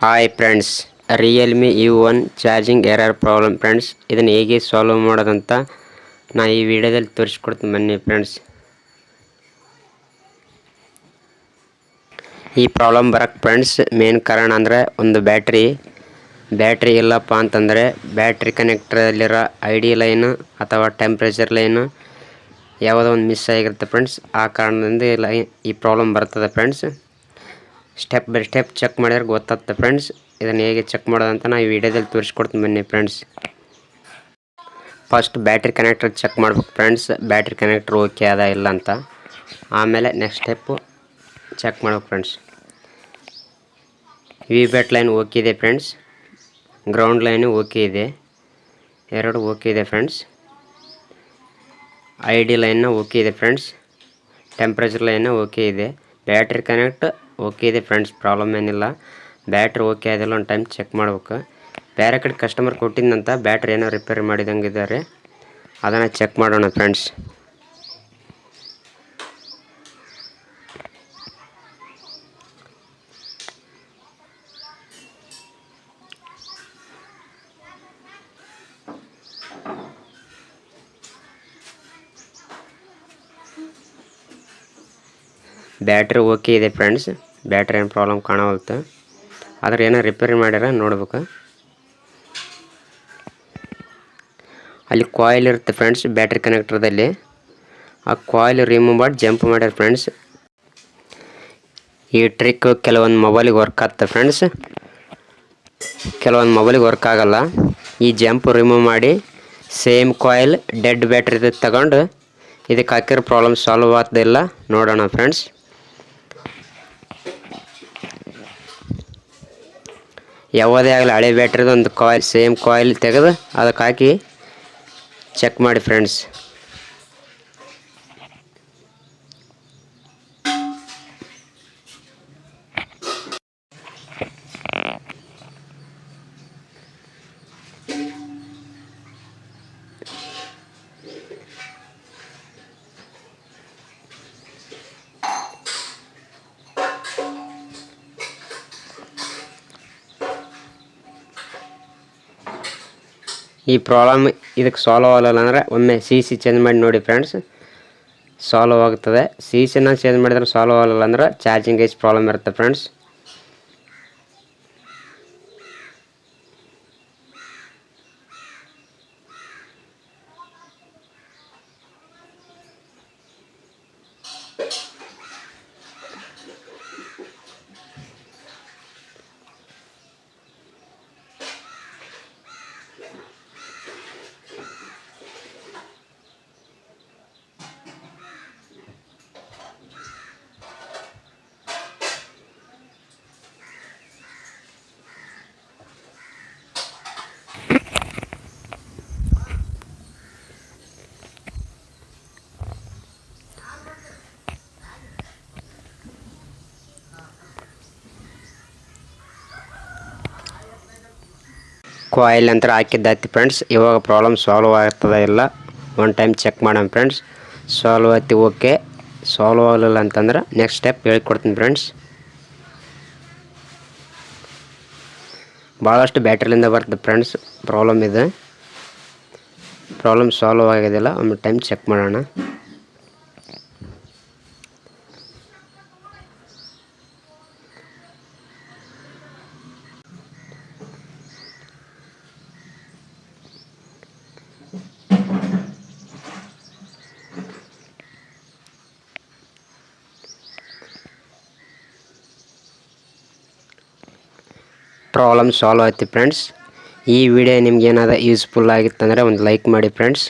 Hi friends, Realme U1 charging error problem friends. ಇದನ್ನು ಹೇಗೆ solve ಮಾಡೋದಂತ ನಾ ಈ ವಿಡಿಯೋದಲ್ಲಿ ತೋರಿಸ್ಕೊಡ್ತೀನಿ ಬನ್ನಿ ಫ್ರೆಂಡ್ಸ್. ಈ ಪ್ರಾಬ್ಲಮ್ ಬರಕ್ಕೆ ಫ್ರೆಂಡ್ಸ್ ಮೇನ್ ಕಾರಣ ಅಂದರೆ ಒಂದು ಬ್ಯಾಟ್ರಿ ಇಲ್ಲಪ್ಪ ಅಂತಂದರೆ ಬ್ಯಾಟ್ರಿ ಕನೆಕ್ಟ್ರಲ್ಲಿರೋ ID ಲೈನು ಅಥವಾ ಟೆಂಪ್ರೇಚರ್ ಲೈನು ಯಾವುದೋ ಒಂದು ಮಿಸ್ ಆಗಿರುತ್ತೆ ಫ್ರೆಂಡ್ಸ್. ಆ ಕಾರಣದಿಂದ ಈ ಪ್ರಾಬ್ಲಮ್ ಬರ್ತದೆ friends. Step by step check ಮಾಡಿದ್ರೆ ಗೊತ್ತಾಗುತ್ತೆ ಫ್ರೆಂಡ್ಸ್. ಇದನ್ನು ಹೇಗೆ ಚೆಕ್ ಮಾಡೋದಂತ ನಾನು ಈ ವಿಡಿಯೋದಲ್ಲಿ ತೋರಿಸ್ಕೊಡ್ತೀನಿ ಬನ್ನಿ friends. First battery connector check ಮಾಡ್ಬೇಕು ಫ್ರೆಂಡ್ಸ್. ಬ್ಯಾಟ್ರಿ ಕನೆಕ್ಟರ್ ಓಕೆ ಅದ ಇಲ್ಲ ಅಂತ. ಆಮೇಲೆ ನೆಕ್ಸ್ಟ್ ಸ್ಟೆಪ್ಪು ಚೆಕ್ ಮಾಡ್ಬೇಕು ಫ್ರೆಂಡ್ಸ್. ಬ್ಯಾಟ್ ಲೈನ್ ಓಕೆ ಇದೆ ಫ್ರೆಂಡ್ಸ್. ಗ್ರೌಂಡ್ ಲೈನು ಓಕೆ ಇದೆ, ಎರಡು ಓಕೆ ಇದೆ ಫ್ರೆಂಡ್ಸ್. ID ಲೈನು ಓಕೆ ಇದೆ ಫ್ರೆಂಡ್ಸ್. ಟೆಂಪ್ರೇಚರ್ ಲೈನು ಓಕೆ ಇದೆ. ಬ್ಯಾಟ್ರಿ ಕನೆಕ್ಟ್ ಓಕೆ ಇದೆ ಫ್ರೆಂಡ್ಸ್, ಪ್ರಾಬ್ಲಮ್ ಏನಿಲ್ಲ. ಬ್ಯಾಟ್ರಿ ಓಕೆ ಆದಿಲ್ಲ, ಒಂದು ಟೈಮ್ ಚೆಕ್ ಮಾಡ್ಬೇಕು. ಬೇರೆ ಕಡೆ ಕಸ್ಟಮರ್ ಕೊಟ್ಟಿದ್ದಂತ ಬ್ಯಾಟ್ರಿ ಏನೋ ರಿಪೇರಿ ಮಾಡಿದಂಗಿದ್ದಾರೆ, ಅದನ್ನು ಚೆಕ್ ಮಾಡೋಣ ಫ್ರೆಂಡ್ಸ್. ಬ್ಯಾಟ್ರಿ ಓಕೆ ಇದೆ ಫ್ರೆಂಡ್ಸ್, ಬ್ಯಾಟ್ರಿ ಏನು ಪ್ರಾಬ್ಲಮ್ ಕಾಣವಲ್ತು. ಆದರೆ ಏನೋ ರಿಪೇರಿ ಮಾಡ್ಯಾರ ನೋಡ್ಬೇಕು. ಅಲ್ಲಿ ಕಾಯಿಲ್ ಇರುತ್ತೆ ಫ್ರೆಂಡ್ಸ್ ಬ್ಯಾಟ್ರಿ ಕನೆಕ್ಟರ್ದಲ್ಲಿ. ಆ ಕಾಯಿಲ್ ರಿಮೂವ್ ಮಾಡಿ ಜಂಪ್ ಮಾಡ್ಯಾರ ಫ್ರೆಂಡ್ಸ್. ಈ ಟ್ರಿಕ್ ಕೆಲವೊಂದು ಮೊಬೈಲಿಗೆ ವರ್ಕ್ ಆಗ್ತದೆ ಫ್ರೆಂಡ್ಸ್, ಕೆಲವೊಂದು ಮೊಬೈಲಿಗೆ ವರ್ಕ್ ಆಗಲ್ಲ. ಈ ಜಂಪ್ ರಿಮೂವ್ ಮಾಡಿ ಸೇಮ್ ಕಾಯಿಲ್ ಡೆಡ್ ಬ್ಯಾಟ್ರಿ ತಗೊಂಡು ಇದಕ್ಕೆ ಹಾಕಿರೋ ಪ್ರಾಬ್ಲಮ್ ಸಾಲ್ವ್ ಆಗ್ತಿಲ್ಲ ನೋಡೋಣ ಫ್ರೆಂಡ್ಸ್. ಯಾವುದೇ ಆಗಲಿ ಹಳೆ ಬ್ಯಾಟ್ರಿದು ಒಂದು ಕಾಯಿಲ್ ಸೇಮ್ ಕಾಯಿಲ್ ತೆಗೆದು ಅದಕ್ಕೆ ಹಾಕಿ ಚೆಕ್ ಮಾಡಿ ಫ್ರೆಂಡ್ಸ್. ಈ ಪ್ರಾಬ್ಲಮ್ ಇದಕ್ಕೆ ಸಾಲ್ವ್ ಆಗಲ್ಲ ಅಂದರೆ ಒಮ್ಮೆ CC ಚೇಂಜ್ ಮಾಡಿ ನೋಡಿ ಫ್ರೆಂಡ್ಸ್, ಸಾಲ್ವ್ ಆಗುತ್ತದೆ. CCನ ಚೇಂಜ್ ಮಾಡಿದ್ರೆ ಸಾಲ್ವ್ ಆಗಲ್ಲ ಅಂದ್ರೆ ಚಾರ್ಜಿಂಗ್ ಗೇಜ್ ಪ್ರಾಬ್ಲಮ್ ಇರುತ್ತೆ ಫ್ರೆಂಡ್ಸ್. ಕಾಯಿಲ್ ನಂತರ ಹಾಕಿದ್ದಾಯ್ತು ಫ್ರೆಂಡ್ಸ್. ಇವಾಗ ಪ್ರಾಬ್ಲಮ್ ಸಾಲ್ವ್ ಆಗ್ತದೆ ಇಲ್ಲ ಒನ್ ಟೈಮ್ ಚೆಕ್ ಮಾಡೋಣ ಫ್ರೆಂಡ್ಸ್. ಸಾಲ್ವ್ ಆಯ್ತು ಓಕೆ. ಸಾಲ್ವ್ ಆಗಲಿಲ್ಲ ಅಂತಂದ್ರೆ ನೆಕ್ಸ್ಟ್ ಸ್ಟೆಪ್ ಹೇಳ್ಕೊಡ್ತೀನಿ ಫ್ರೆಂಡ್ಸ್. ಭಾಳಷ್ಟು ಬ್ಯಾಟ್ರಿಲಿಂದ ಬರ್ತದೆ ಫ್ರೆಂಡ್ಸ್ ಪ್ರಾಬ್ಲಮ್ ಇದೆ. ಪ್ರಾಬ್ಲಮ್ ಸಾಲ್ವ್ ಆಗೋದಿಲ್ಲ, ಒಂದು ಟೈಮ್ ಚೆಕ್ ಮಾಡೋಣ. ಪ್ರಾಬ್ಲಮ್ ಸಾಲ್ವ್ ಆಯ್ತು ಫ್ರೆಂಡ್ಸ್. ಈ ವಿಡಿಯೋ ನಿಮ್ಗೆ ಏನಾದರೂ ಯೂಸ್ಫುಲ್ ಆಗಿತ್ತಂದರೆ ಒಂದು ಲೈಕ್ ಮಾಡಿ ಫ್ರೆಂಡ್ಸ್.